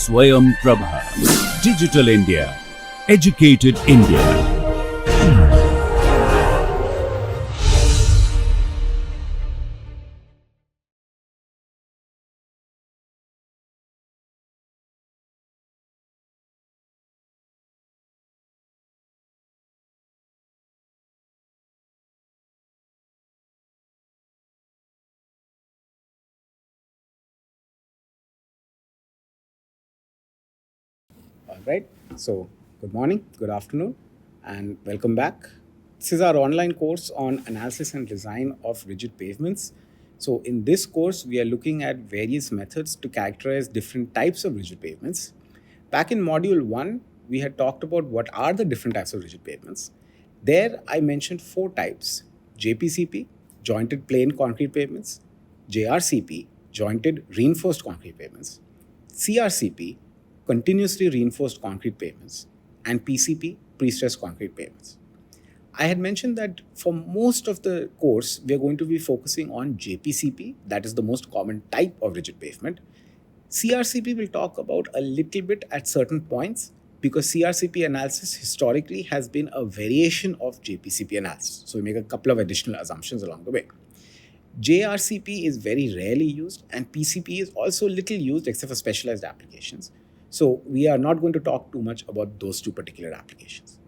Swayam Prabha. Digital India. Educated India. All right. So, good morning, good afternoon, and welcome back. This is our online course on analysis and design of rigid pavements. So, in this course, we are looking at various methods to characterize different types of rigid pavements. Back in module 1, we had talked about what are the different types of rigid pavements. There, I mentioned 4 types: JPCP, jointed plain concrete pavements; JRCP, jointed reinforced concrete pavements; CRCP, continuously reinforced concrete pavements; and PCP, pre-stressed concrete pavements. I had mentioned that for most of the course, we are going to be focusing on JPCP, that is the most common type of rigid pavement. CRCP will talk about a little bit at certain points because CRCP analysis historically has been a variation of JPCP analysis. So we make a couple of additional assumptions along the way. JRCP is very rarely used, and PCP is also little used except for specialized applications. So we are not going to talk too much about those two particular applications.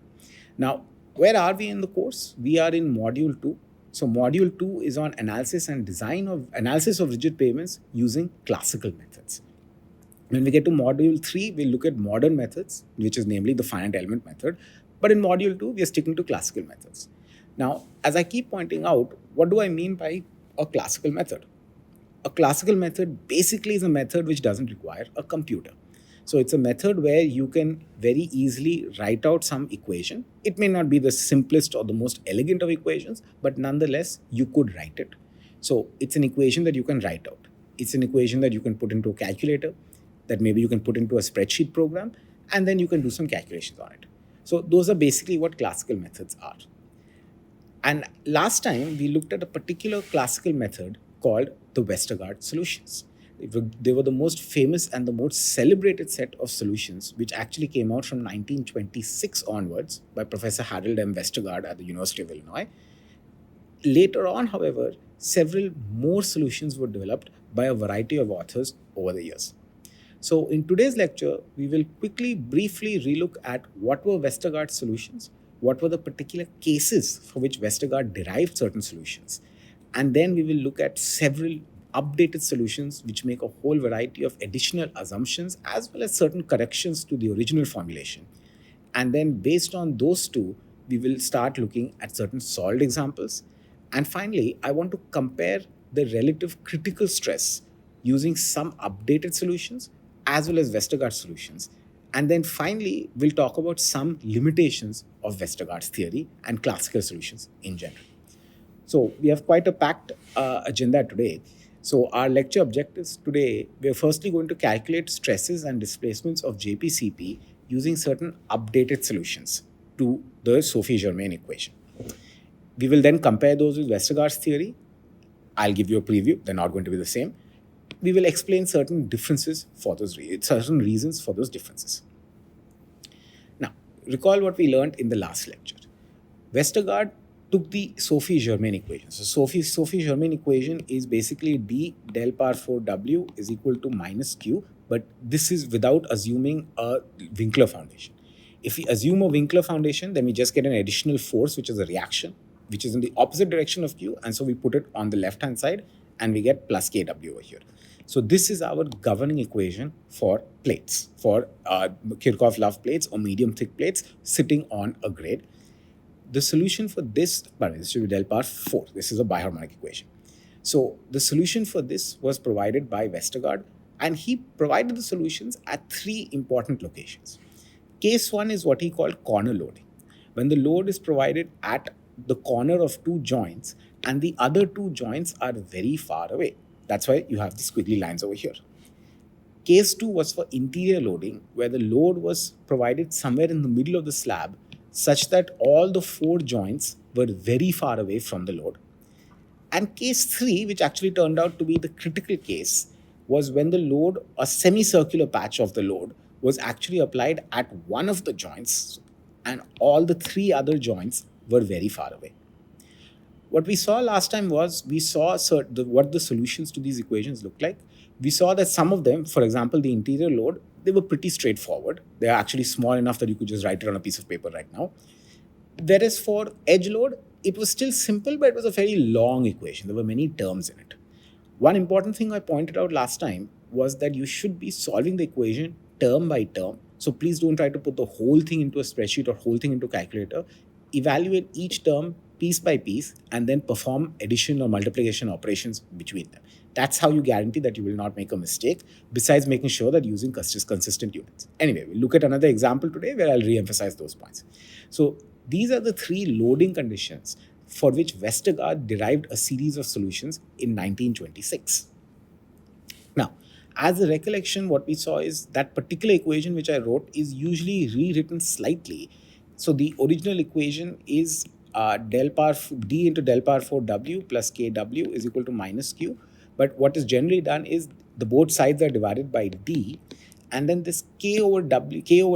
Now, where are we in the course? We are in module 2. So module 2 is on analysis of rigid pavements using classical methods. When we get to module 3, we'll look at modern methods, which is namely the finite element method. But in module 2, we are sticking to classical methods. Now, as I keep pointing out, what do I mean by a classical method? A classical method basically is a method which doesn't require a computer. So it's a method where you can very easily write out some equation. It may not be the simplest or the most elegant of equations, but nonetheless, you could write it. So it's an equation that you can write out. It's an equation that you can put into a calculator, that maybe you can put into a spreadsheet program, and then you can do some calculations on it. So those are basically what classical methods are. And last time, we looked at a particular classical method called the Westergaard solutions. They were the most famous and the most celebrated set of solutions, which actually came out from 1926 onwards by Professor Harold M. Westergaard at the University of Illinois. Later on, however, several more solutions were developed by a variety of authors over the years. So in today's lecture, we will briefly relook at what were Westergaard's solutions, what were the particular cases for which Westergaard derived certain solutions, and then we will look at several updated solutions which make a whole variety of additional assumptions as well as certain corrections to the original formulation. And then based on those two, we will start looking at certain solved examples. And finally, I want to compare the relative critical stress using some updated solutions as well as Westergaard solutions. And then finally, we'll talk about some limitations of Westergaard's theory and classical solutions in general. So we have quite a packed agenda today. So our lecture objectives today, we are firstly going to calculate stresses and displacements of JPCP using certain updated solutions to the Sophie-Germain equation. We will then compare those with Westergaard's theory. I'll give you a preview. They're not going to be the same. We will explain certain differences for those certain reasons for those differences. Now, recall what we learned in the last lecture. Westergaard took the Sophie-Germain equation. So Sophie-Germain equation is basically d del power 4 w is equal to minus q, but this is without assuming a Winkler foundation. If we assume a Winkler foundation, then we just get an additional force, which is a reaction, which is in the opposite direction of q, and so we put it on the left-hand side, and we get plus kw over here. So this is our governing equation for plates, for Kirchhoff-Love plates or medium-thick plates sitting on a grade. The solution for this should be del power 4. This is a biharmonic equation. So the solution for this was provided by Westergaard, and he provided the solutions at 3 important locations. Case 1 is what he called corner loading, when the load is provided at the corner of 2 joints and the other 2 joints are very far away. That's why you have the squiggly lines over here. Case 2 was for interior loading, where the load was provided somewhere in the middle of the slab such that all the 4 joints were very far away from the load. And case 3, which actually turned out to be the critical case, was when the load, a semicircular patch of the load, was actually applied at one of the joints and all the three other joints were very far away. What we saw last time was we saw what the solutions to these equations look like. We saw that some of them, for example, the interior load, they were pretty straightforward. They are actually small enough that you could just write it on a piece of paper right now. Whereas for edge load, it was still simple, but it was a very long equation. There were many terms in it. One important thing I pointed out last time was that you should be solving the equation term by term. So please don't try to put the whole thing into a spreadsheet or whole thing into a calculator. Evaluate each term piece by piece and then perform addition or multiplication operations between them. That's how you guarantee that you will not make a mistake, besides making sure that using consistent units. Anyway, we'll look at another example today where I'll re-emphasize those points. So these are the three loading conditions for which Westergaard derived a series of solutions in 1926. Now, as a recollection, what we saw is that particular equation which I wrote is usually rewritten slightly. So the original equation is del power d into del power 4 w plus kw is equal to minus q. But what is generally done is the both sides are divided by d, and then this k over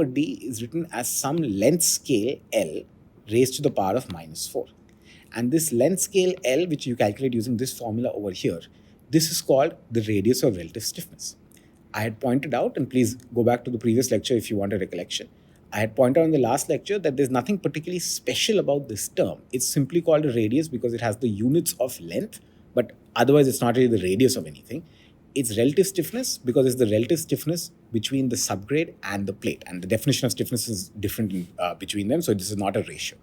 d is written as some length scale L raised to the power of minus 4. And this length scale L, which you calculate using this formula over here, this is called the radius of relative stiffness. I had pointed out, and please go back to the previous lecture if you want a recollection, I had pointed out in the last lecture that there's nothing particularly special about this term. It's simply called a radius because it has the units of length, but otherwise it's not really the radius of anything. It's relative stiffness because it's the relative stiffness between the subgrade and the plate. And the definition of stiffness is different between them, so this is not a ratio.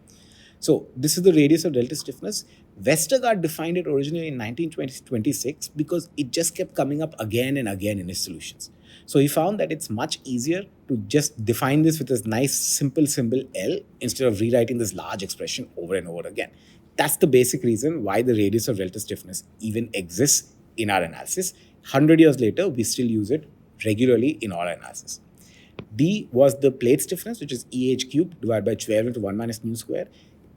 So this is the radius of relative stiffness. Westergaard defined it originally in 1926 because it just kept coming up again and again in his solutions. So he found that it's much easier to just define this with this nice simple symbol L instead of rewriting this large expression over and over again. That's the basic reason why the radius of relative stiffness even exists in our analysis. 100 years later, we still use it regularly in our analysis. B was the plate stiffness, which is EH cubed divided by 12 into 1 minus nu square.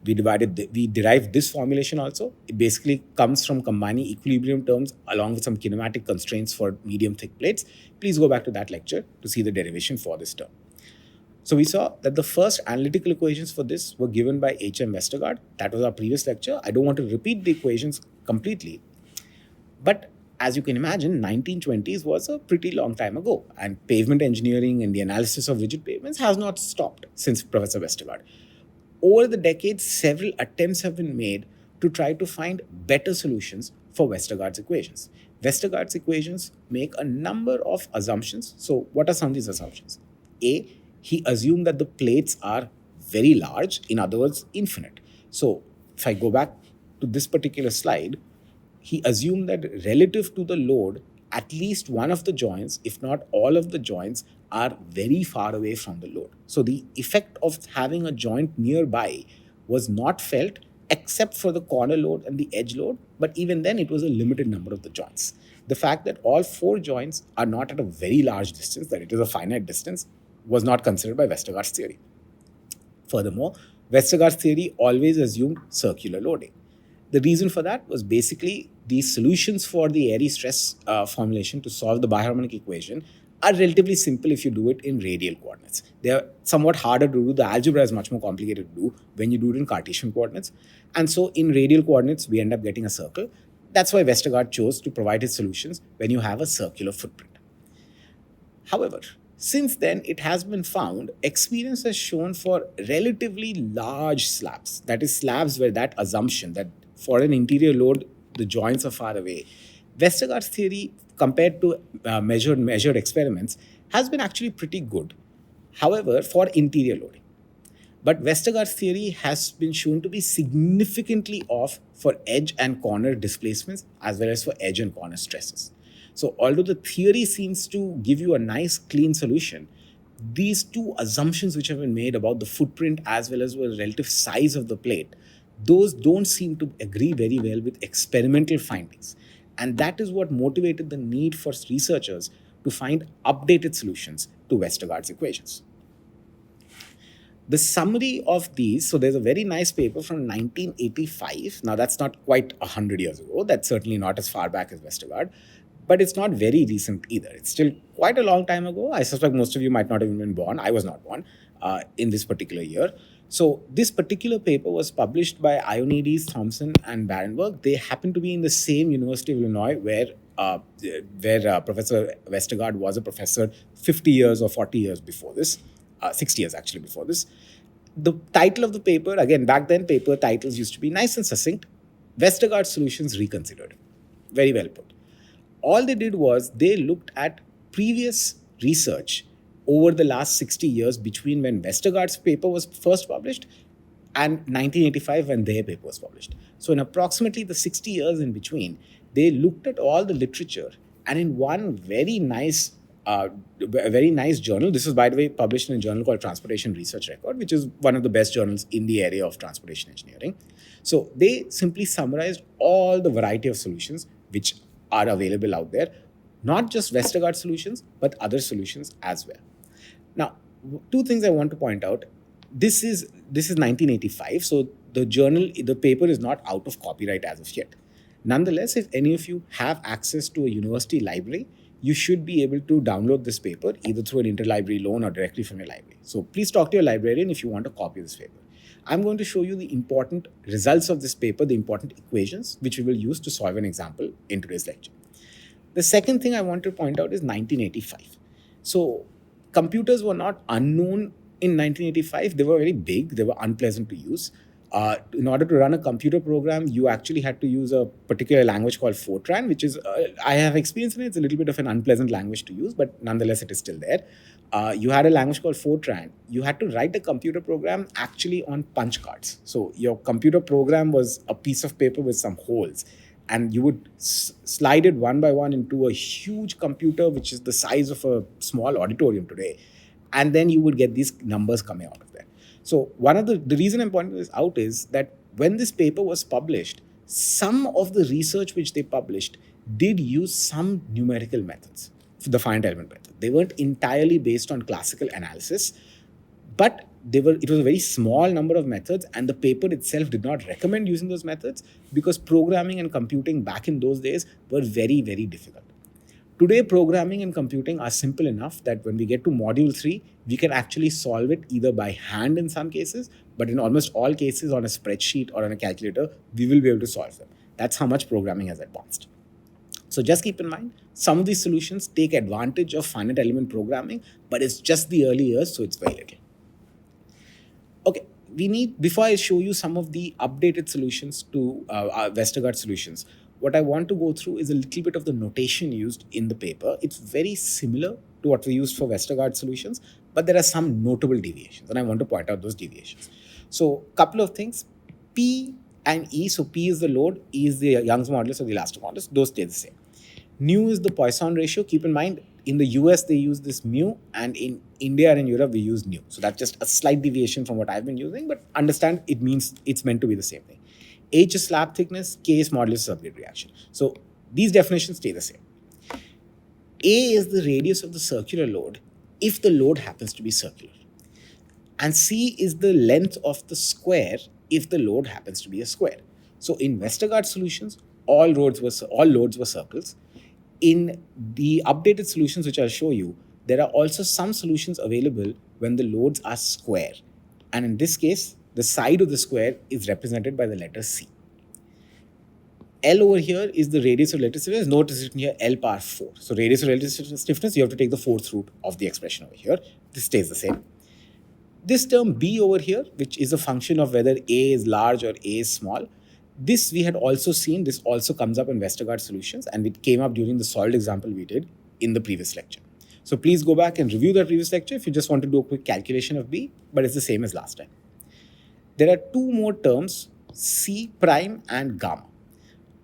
We derived this formulation also. It basically comes from combining equilibrium terms along with some kinematic constraints for medium thick plates. Please go back to that lecture to see the derivation for this term. So we saw that the first analytical equations for this were given by H.M. Westergaard. That was our previous lecture. I don't want to repeat the equations completely. But as you can imagine, 1920s was a pretty long time ago. And pavement engineering and the analysis of rigid pavements has not stopped since Professor Westergaard. Over the decades, several attempts have been made to try to find better solutions for Westergaard's equations. Westergaard's equations make a number of assumptions. So what are some of these assumptions? A, he assumed that the plates are very large, in other words, infinite. So if I go back to this particular slide, he assumed that relative to the load, at least one of the joints, if not all of the joints, are very far away from the load. So the effect of having a joint nearby was not felt except for the corner load and the edge load, but even then it was a limited number of the joints. The fact that all four joints are not at a very large distance, that it is a finite distance, was not considered by Westergaard's theory. Furthermore, Westergaard's theory always assumed circular loading. The reason for that was basically the solutions for the Airy stress formulation to solve the biharmonic equation are relatively simple if you do it in radial coordinates. They are somewhat harder to do. The algebra is much more complicated to do when you do it in Cartesian coordinates. And so in radial coordinates, we end up getting a circle. That's why Westergaard chose to provide his solutions when you have a circular footprint. However, since then, it has been found, experience has shown for relatively large slabs, that is slabs where that assumption that for an interior load, the joints are far away. Westergaard's theory, compared to measured experiments, has been actually pretty good. However, for interior loading. But Westergaard's theory has been shown to be significantly off for edge and corner displacements as well as for edge and corner stresses. So although the theory seems to give you a nice clean solution, these two assumptions which have been made about the footprint as well as the relative size of the plate, those don't seem to agree very well with experimental findings. And that is what motivated the need for researchers to find updated solutions to Westergaard's equations. The summary of these, so there's a very nice paper from 1985. Now, that's not quite 100 years ago. That's certainly not as far back as Westergaard. but it's not very recent either. It's still quite a long time ago. I suspect most of you might not have even been born. I was not born in this particular year. So this particular paper was published by Ionides, Thompson, and Barenberg. They happen to be in the same University of Illinois where Professor Westergaard was a professor 50 years or 40 years before this, 60 years actually before this. The title of the paper, again, back then paper titles used to be nice and succinct. Westergaard Solutions Reconsidered. Very well put. All they did was they looked at previous research over the last 60 years between when Westergaard's paper was first published and 1985 when their paper was published. So in approximately the 60 years in between, they looked at all the literature, and in one very nice journal, this is by the way published in a journal called Transportation Research Record, which is one of the best journals in the area of transportation engineering. So they simply summarized all the variety of solutions which are available out there, not just Westergaard solutions, but other solutions as well. Now, two things I want to point out. This is 1985, so the paper is not out of copyright as of yet. Nonetheless, if any of you have access to a university library, you should be able to download this paper either through an interlibrary loan or directly from your library. So please talk to your librarian if you want a copy of this paper. I'm going to show you the important results of this paper, the important equations, which we will use to solve an example in today's lecture. The second thing I want to point out is 1985. So computers were not unknown in 1985. They were very big. They were unpleasant to use. In order to run a computer program, you actually had to use a particular language called Fortran, which is, I have experience in it. It's a little bit of an unpleasant language to use, but nonetheless, it is still there. You had a language called Fortran. You had to write a computer program actually on punch cards. So your computer program was a piece of paper with some holes, and you would slide it one by one into a huge computer, which is the size of a small auditorium today. And then you would get these numbers coming out of there. So one of the reason I'm pointing this out is that when this paper was published, some of the research which they published did use some numerical methods, the finite element method. They weren't entirely based on classical analysis, but it was a very small number of methods, and the paper itself did not recommend using those methods because programming and computing back in those days were very, very difficult. Today, programming and computing are simple enough that when we get to module 3, we can actually solve it either by hand in some cases, but in almost all cases on a spreadsheet or on a calculator, we will be able to solve them. That's how much programming has advanced. So just keep in mind, some of these solutions take advantage of finite element programming, but it's just the early years, so it's very little. Okay, before I show you some of the updated solutions to our Westergaard solutions, what I want to go through is a little bit of the notation used in the paper. It's very similar to what we used for Westergaard solutions, but there are some notable deviations, and I want to point out those deviations. So a couple of things, P and E, so P is the load, E is the Young's modulus or the elastic modulus, those stay the same. Nu is the Poisson ratio. Keep in mind, in the US, they use this mu, and in India and in Europe, we use nu. So that's just a slight deviation from what I've been using, but understand it means it's meant to be the same thing. H is slab thickness, K is modulus of subgrade reaction. So these definitions stay the same. A is the radius of the circular load if the load happens to be circular. And C is the length of the square if the load happens to be a square. So in Westergaard solutions, all loads were circles. In the updated solutions which I'll show you, there are also some solutions available when the loads are square. And in this case, the side of the square is represented by the letter C. L over here is the radius of relative stiffness. Notice it here, L power 4. So radius of relative stiffness, you have to take the fourth root of the expression over here. This stays the same. This term B over here, which is a function of whether A is large or A is small, this we had also seen. This also comes up in Westergaard solutions, and it came up during the solved example we did in the previous lecture. So please go back and review that previous lecture if you just want to do a quick calculation of B, but it's the same as last time. There are two more terms, C prime and gamma.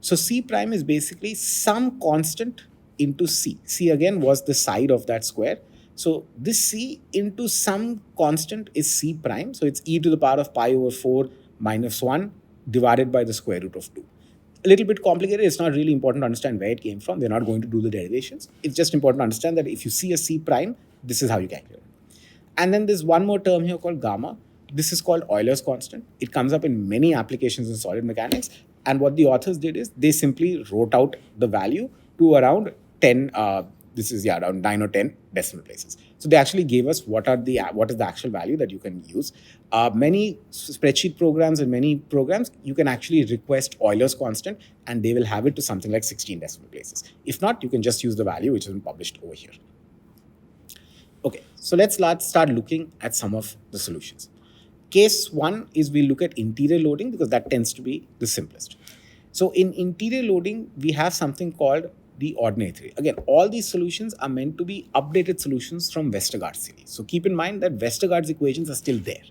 So C prime is basically some constant into C. C again was the side of that square. So this C into some constant is C prime. So it's e to the power of pi over 4 minus 1 divided by the square root of 2. A little bit complicated. It's not really important to understand where it came from. We're not going to do the derivations. It's just important to understand that if you see a C prime, this is how you calculate it. And then there's one more term here called gamma. This is called Euler's constant. It comes up in many applications in solid mechanics. And what the authors did is they simply wrote out the value to around 10, this is around 9 or 10 decimal places. So they actually gave us what is the actual value that you can use. Many spreadsheet programs and many programs, you can actually request Euler's constant and they will have it to something like 16 decimal places. If not, you can just use the value which has been published over here. Okay, so let's start looking at some of the solutions. Case 1 is we look at interior loading because that tends to be the simplest. So in interior loading, we have something called the ordinary theory. Again, all these solutions are meant to be updated solutions from Westergaard series. So keep in mind that Westergaard's equations are still there.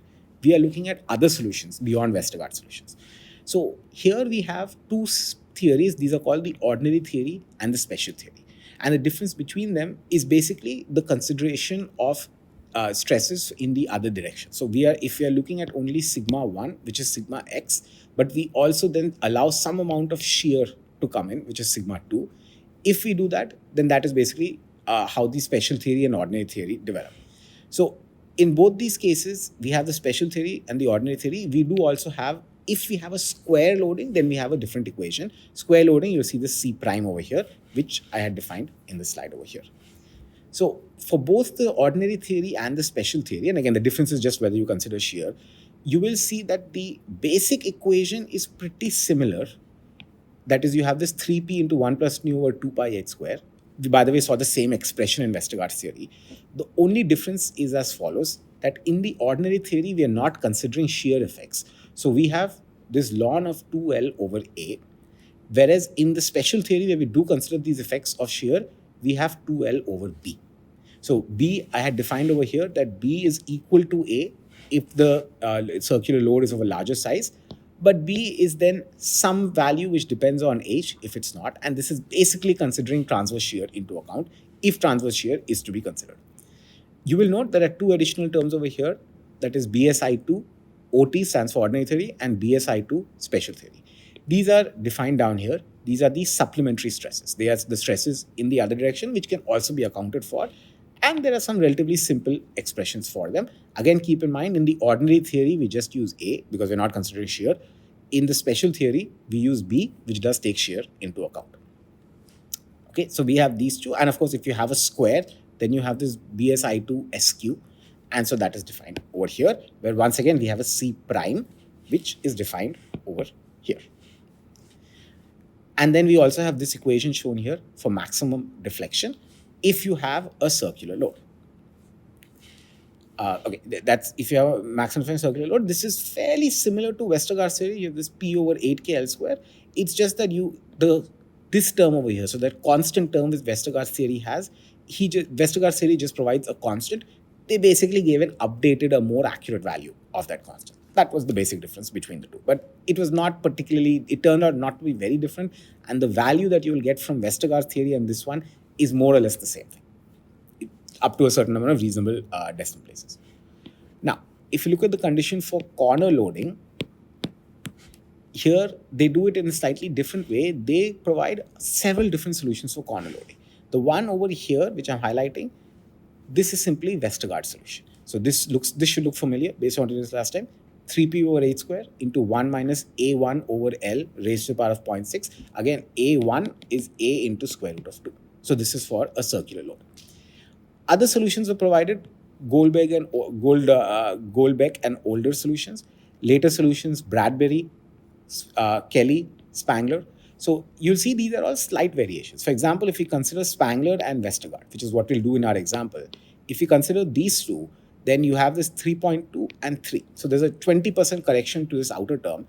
We are looking at other solutions beyond Westergaard solutions. So here we have two theories. These are called the ordinary theory and the special theory. And the difference between them is basically the consideration of stresses in the other direction. So if we are looking at only sigma 1, which is sigma x, but we also then allow some amount of shear to come in, which is sigma 2. If we do that, then that is basically how the special theory and ordinary theory develop. So in both these cases, we have the special theory and the ordinary theory. We do also have, if we have a square loading, then we have a different equation. Square loading, you'll see the C prime over here, which I had defined in the slide over here. So for both the ordinary theory and the special theory, and again, the difference is just whether you consider shear, you will see that the basic equation is pretty similar. That is, you have this 3p into 1 plus nu over 2 pi h square. We, by the way, saw the same expression in Westergaard's theory. The only difference is as follows, that in the ordinary theory, we are not considering shear effects. So we have this ln of 2L over A, whereas in the special theory, where we do consider these effects of shear, we have 2L over B. So B, I had defined over here that B is equal to A if the circular load is of a larger size, but B is then some value which depends on H if it's not, and this is basically considering transverse shear into account if transverse shear is to be considered. You will note there are two additional terms over here, that is BSI2, OT stands for ordinary theory, and BSI2 special theory. These are defined down here. These are the supplementary stresses. They are the stresses in the other direction which can also be accounted for, and there are some relatively simple expressions for them. Again, keep in mind, in the ordinary theory, we just use A because we're not considering shear. In the special theory, we use B, which does take shear into account. Okay, so we have these two. And of course, if you have a square, then you have this BSI2 SQ. And so that is defined over here, where once again, we have a C prime, which is defined over here. And then we also have this equation shown here for maximum deflection if you have a circular load. Okay, that's if you have a maximum circular load. This is fairly similar to Westergaard's theory. You have this P over 8K L square. It's just that this term over here, so that constant term which Westergaard's theory has, Westergaard's theory just provides a constant. They basically gave an updated, a more accurate value of that constant. That was the basic difference between the two. But it was not particularly, it turned out not to be very different. And the value that you will get from Westergaard's theory and this one is more or less the same thing, up to a certain number of reasonable decimal places. Now, if you look at the condition for corner loading, here they do it in a slightly different way. They provide several different solutions for corner loading. The one over here, which I'm highlighting, this is simply Westergaard's solution. So this should look familiar based on what it is last time. 3p over h square into 1 minus a1 over L raised to the power of 0.6. Again, a1 is a into square root of 2. So this is for a circular load. Other solutions were provided, Goldbeck and older solutions. Later solutions, Bradbury, Kelly, Spangler. So you'll see these are all slight variations. For example, if we consider Spangler and Westergaard, which is what we'll do in our example, if we consider these two, then you have this 3.2 and 3. So there's a 20% correction to this outer term.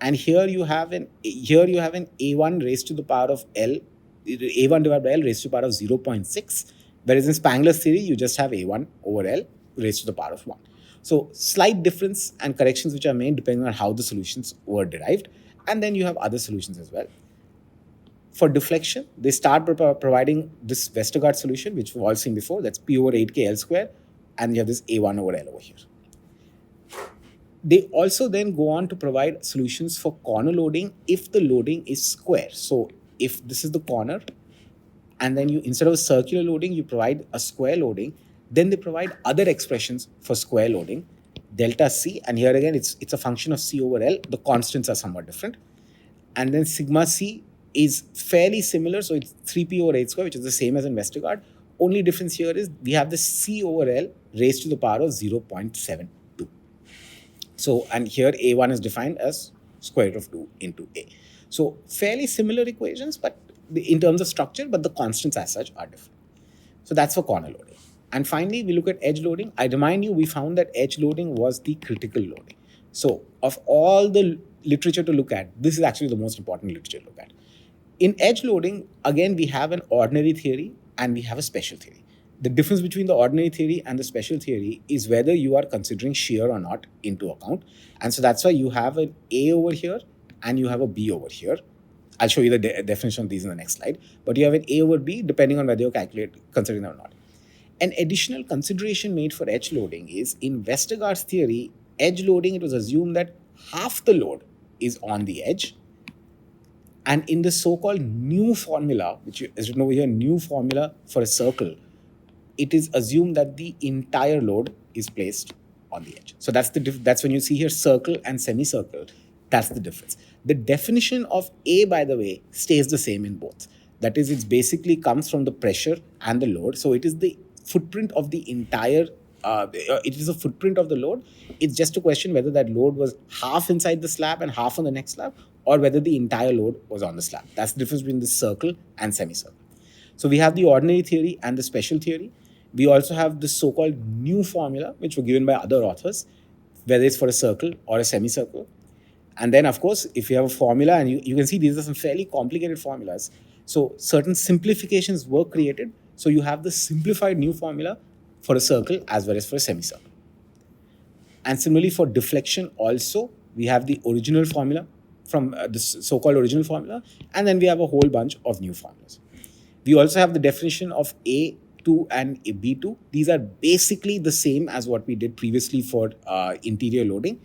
And here you have an A1 raised to the power of L, A1 divided by L raised to the power of 0.6. Whereas in Spangler's theory, you just have A1 over L raised to the power of 1. So slight difference and corrections which are made depending on how the solutions were derived. And then you have other solutions as well. For deflection, they start by providing this Westergaard solution, which we've all seen before. That's P over 8K L square. And you have this A1 over L over here. They also then go on to provide solutions for corner loading if the loading is square. So if this is the corner, and then you, instead of a circular loading, you provide a square loading, then they provide other expressions for square loading, delta C, and here again, it's a function of C over L. The constants are somewhat different. And then sigma C is fairly similar. So it's 3p over h square, which is the same as in Westergaard. Only difference here is we have the c over l raised to the power of 0.72. So, and here a1 is defined as square root of 2 into a. So fairly similar equations, but in terms of structure, but the constants as such are different. So that's for corner loading. And finally, we look at edge loading. I remind you, we found that edge loading was the critical loading. So of all the literature to look at, this is actually the most important literature to look at. In edge loading, again, we have an ordinary theory and we have a special theory. The difference between the ordinary theory and the special theory is whether you are considering shear or not into account. And so that's why you have an A over here and you have a B over here. I'll show you the definition of these in the next slide. But you have an A over B depending on whether you're considering them or not. An additional consideration made for edge loading is in Westergaard's theory, edge loading, it was assumed that half the load is on the edge. And in the so-called new formula, which is written over here, new formula for a circle, it is assumed that the entire load is placed on the edge. So that's when you see here circle and semicircle. That's the difference. The definition of A, by the way, stays the same in both. That is, it basically comes from the pressure and the load. So it is the footprint of the entire, it is a footprint of the load. It's just a question whether that load was half inside the slab and half on the next slab, or whether the entire load was on the slab. That's the difference between the circle and semicircle. So we have the ordinary theory and the special theory. We also have the so-called new formula, which were given by other authors, whether it's for a circle or a semicircle. And then, of course, if you have a formula, and you can see these are some fairly complicated formulas. So certain simplifications were created. So you have the simplified new formula for a circle as well as for a semicircle. And similarly for deflection also, we have the original formula from the so-called original formula. And then we have a whole bunch of new formulas. We also have the definition of A2 and B2. These are basically the same as what we did previously for interior loading.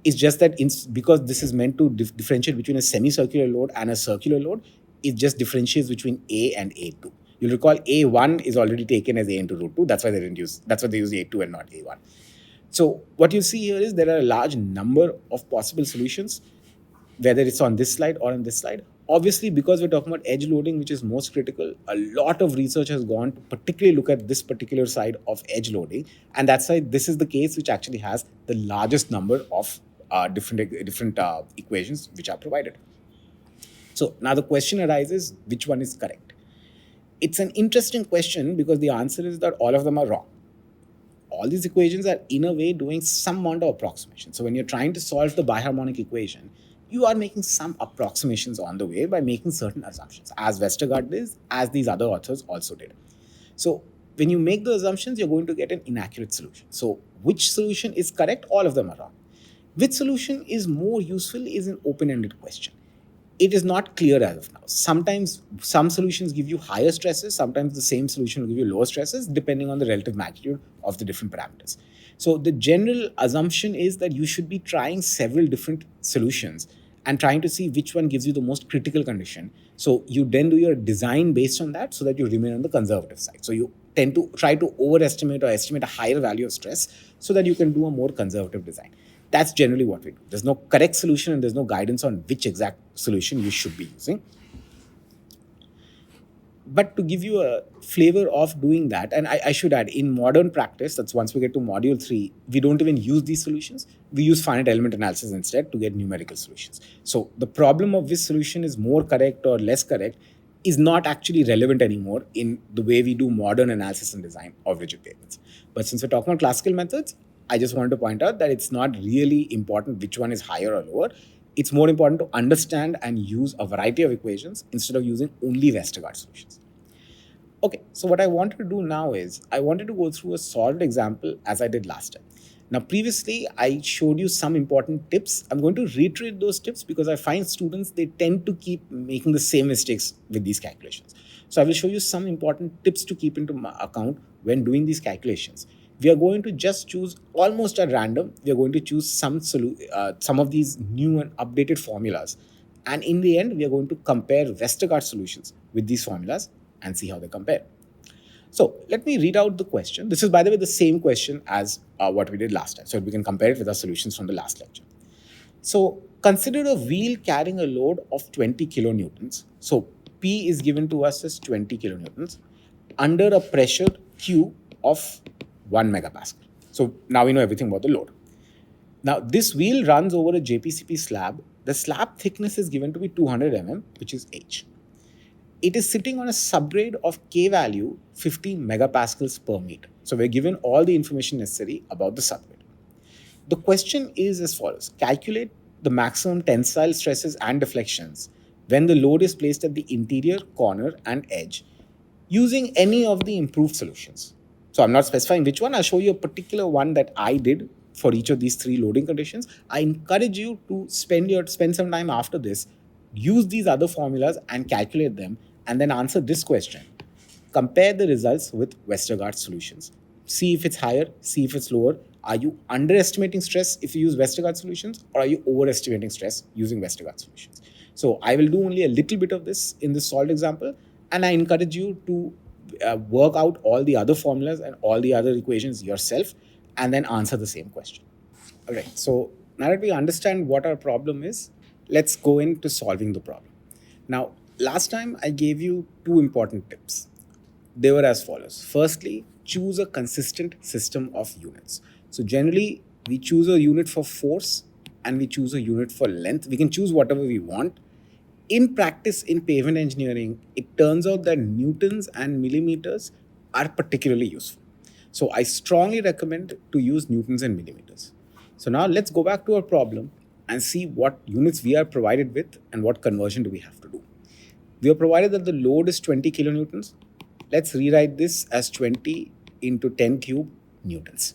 It's just that because this is meant to differentiate between a semicircular load and a circular load, it just differentiates between A and A2. You'll recall A1 is already taken as A into root 2. That's why they use A2 and not A1. So what you see here is there are a large number of possible solutions, whether it's on this slide or on this slide. Obviously, because we're talking about edge loading, which is most critical, a lot of research has gone to particularly look at this particular side of edge loading. And that's why this is the case which actually has the largest number of different equations which are provided. So now the question arises, which one is correct? It's an interesting question because the answer is that all of them are wrong. All these equations are in a way doing some amount of approximation. So when you're trying to solve the biharmonic equation, you are making some approximations on the way by making certain assumptions, as Westergaard did, as these other authors also did. So when you make the assumptions, you're going to get an inaccurate solution. So which solution is correct? All of them are wrong. Which solution is more useful is an open-ended question. It is not clear as of now. Sometimes some solutions give you higher stresses, sometimes the same solution will give you lower stresses, depending on the relative magnitude of the different parameters. So the general assumption is that you should be trying several different solutions and trying to see which one gives you the most critical condition. So you then do your design based on that so that you remain on the conservative side. So you tend to try to overestimate or estimate a higher value of stress so that you can do a more conservative design. That's generally what we do. There's no correct solution and there's no guidance on which exact solution you should be using. But to give you a flavor of doing that, and I should add, in modern practice, that's once we get to module 3, we don't even use these solutions. We use finite element analysis instead to get numerical solutions. So the problem of which solution is more correct or less correct is not actually relevant anymore in the way we do modern analysis and design of rigid pavements. But since we're talking about classical methods, I just wanted to point out that it's not really important which one is higher or lower. It's more important to understand and use a variety of equations instead of using only Westergaard solutions. Okay, so what I wanted to do now is I wanted to go through a solved example as I did last time. Now, previously, I showed you some important tips. I'm going to reiterate those tips because I find students, they tend to keep making the same mistakes with these calculations. So I will show you some important tips to keep into account when doing these calculations. We are going to just choose almost at random. We are going to choose some of these new and updated formulas. And in the end, we are going to compare Westergaard solutions with these formulas and see how they compare. So let me read out the question. This is, by the way, the same question as what we did last time. So we can compare it with our solutions from the last lecture. So Consider a wheel carrying a load of 20 kilonewtons. So P is given to us as 20 kilonewtons under a pressure Q of 1 megapascal. So now we know everything about the load. Now this wheel runs over a JPCP slab. The slab thickness is given to be 200 mm, which is H. It is sitting on a subgrade of K value 50 megapascals per meter. So we're given all the information necessary about the subgrade. The question is as follows. Calculate the maximum tensile stresses and deflections when the load is placed at the interior, corner and edge using any of the improved solutions. So I'm not specifying which one. I'll show you a particular one that I did for each of these three loading conditions. I encourage you to spend some time after this, use these other formulas and calculate them, and then answer this question. Compare the results with Westergaard solutions. See if it's higher, see if it's lower. Are you underestimating stress if you use Westergaard solutions, or are you overestimating stress using Westergaard solutions? So I will do only a little bit of this in this solved example, and I encourage you to work out all the other formulas and all the other equations yourself, and then answer the same question. All right, so now that we understand what our problem is, let's go into solving the problem. Now, last time I gave you two important tips. They were as follows. Firstly, choose a consistent system of units. So generally, we choose a unit for force and we choose a unit for length. We can choose whatever we want. In practice, in pavement engineering, it turns out that newtons and millimeters are particularly useful. So I strongly recommend to use newtons and millimeters. So now let's go back to our problem and see what units we are provided with and what conversion do we have to do. We are provided that the load is 20 kilonewtons. Let's rewrite this as 20 into 10 cube newtons.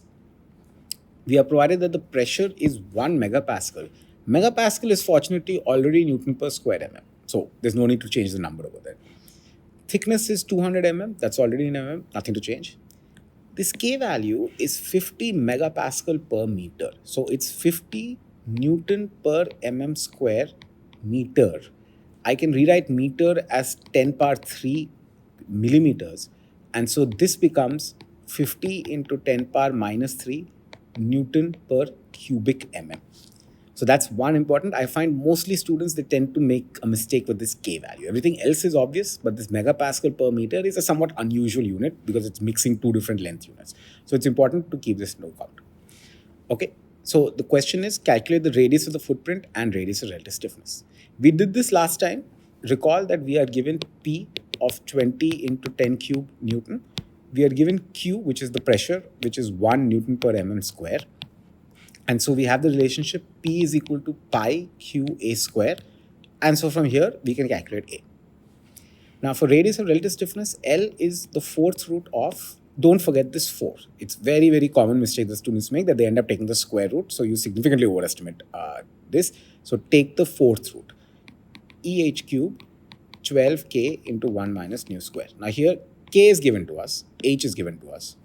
We are provided that the pressure is 1 megapascal. Megapascal is fortunately already Newton per square mm. So there's no need to change the number over there. Thickness is 200 mm. That's already in mm. Nothing to change. This K value is 50 megapascal per meter. So it's 50 Newton per mm square meter. I can rewrite meter as 10 power 3 millimeters. And so this becomes 50 into 10 power minus 3 Newton per cubic mm. So that's one important. I find mostly students, they tend to make a mistake with this K value. Everything else is obvious, but this megapascal per meter is a somewhat unusual unit because it's mixing two different length units. So it's important to keep this in account. Okay, so the question is calculate the radius of the footprint and radius of relative stiffness. We did this last time. Recall that we are given P of 20 into 10 cube Newton. We are given Q, which is the pressure, which is 1 Newton per mm square. And so we have the relationship P is equal to pi Q A square. And so from here, we can calculate A. Now for radius of relative stiffness, L is the fourth root of, don't forget this 4. It's very, very common mistake that students make, that they end up taking the square root. So you significantly overestimate this. So take the fourth root. EH cube 12K into 1 minus nu square. Now here, K is given to us, H is given to us.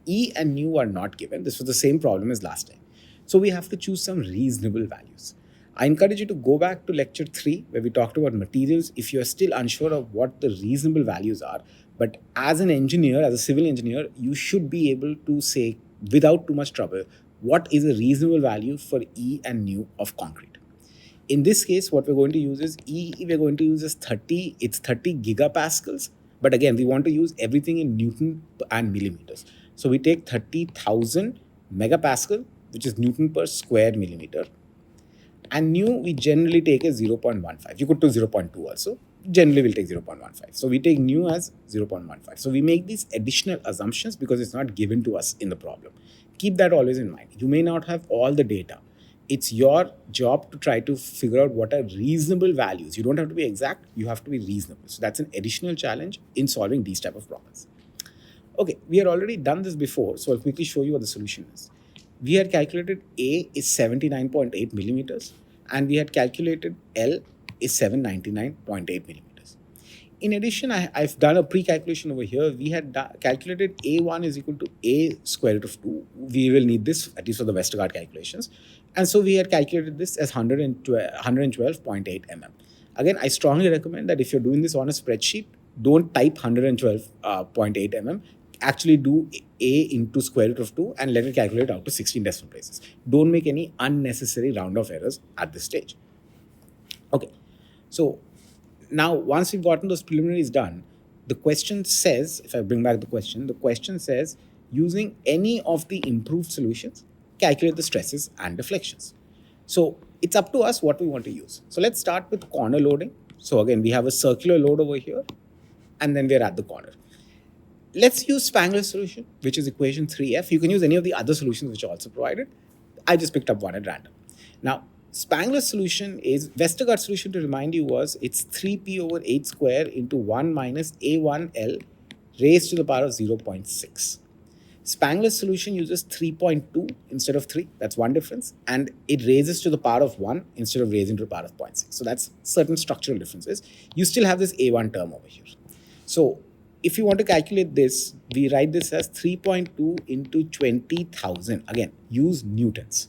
E and nu are not given. This was the same problem as last time. So we have to choose some reasonable values. I encourage you to go back to lecture 3 where we talked about materials if you are still unsure of what the reasonable values are. But as an engineer, as a civil engineer, you should be able to say without too much trouble, what is a reasonable value for E and nu of concrete. In this case, what we're going to use is E, we're going to use is 30, it's 30 gigapascals. But again, we want to use everything in Newton and millimeters. So we take 30,000 megapascal, which is Newton per square millimeter. And nu we generally take as 0.15. You could do 0.2 also. Generally we'll take 0.15. So we take nu as 0.15. So we make these additional assumptions because it's not given to us in the problem. Keep that always in mind. You may not have all the data. It's your job to try to figure out what are reasonable values. You don't have to be exact, you have to be reasonable. So that's an additional challenge in solving these type of problems. Okay, we had already done this before, so I'll quickly show you what the solution is. We had calculated A is 79.8 millimeters and we had calculated L is 799.8 millimeters. In addition, I've done a pre-calculation over here. We had calculated A1 is equal to A square root of 2. We will need this at least for the Westergaard calculations. And so we had calculated this as 112.8 mm. Again, I strongly recommend that if you're doing this on a spreadsheet, don't type 112.8 mm. Actually do A into square root of 2 and let it calculate out to 16 decimal places. Don't make any unnecessary round off errors at this stage. Okay, so now once we've gotten those preliminaries done, the question says, if I bring back the question says, using any of the improved solutions, calculate the stresses and deflections. So it's up to us what we want to use. So let's start with corner loading. So again, we have a circular load over here, and then we're at the corner. Let's use Spangler's solution, which is equation 3f. You can use any of the other solutions which are also provided. I just picked up one at random. Now, Spangler's solution is, Westergaard's solution, to remind you, was it's 3p over 8 square into 1 minus a1l raised to the power of 0.6. Spangler's solution uses 3.2 instead of 3. That's one difference. And it raises to the power of 1 instead of raising to the power of 0.6. So that's certain structural differences. You still have this a1 term over here. So if you want to calculate this, we write this as 3.2 into 20,000. Again, use newtons.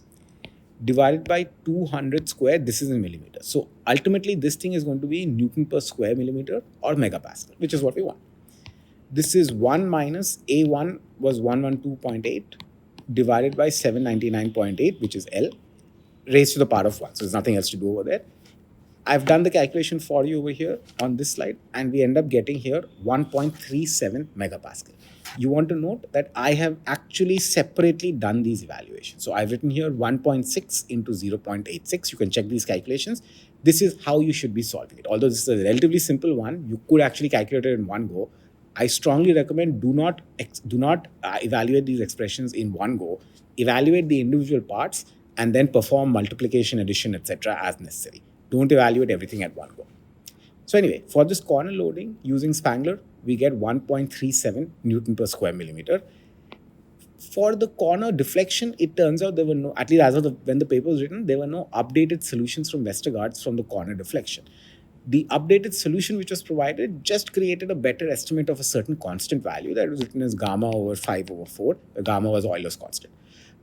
Divided by 200 square, this is in millimeters. So ultimately, this thing is going to be Newton per square millimeter or megapascal, which is what we want. This is 1 minus A1 was 112.8 divided by 799.8, which is L, raised to the power of 1. So there's nothing else to do over there. I've done the calculation for you over here on this slide, and we end up getting here 1.37 megapascal. You want to note that I have actually separately done these evaluations. So I've written here 1.6 into 0.86. You can check these calculations. This is how you should be solving it. Although this is a relatively simple one, you could actually calculate it in one go. I strongly recommend do not evaluate these expressions in one go. Evaluate the individual parts and then perform multiplication, addition, etc. as necessary. Don't evaluate everything at one go. So anyway, for this corner loading using Spangler, we get 1.37 Newton per square millimeter. For the corner deflection, it turns out there were no, at least as of when the paper was written, there were no updated solutions from Westergaard's from the corner deflection. The updated solution which was provided just created a better estimate of a certain constant value that was written as gamma over 5 over 4. The gamma was Euler's constant.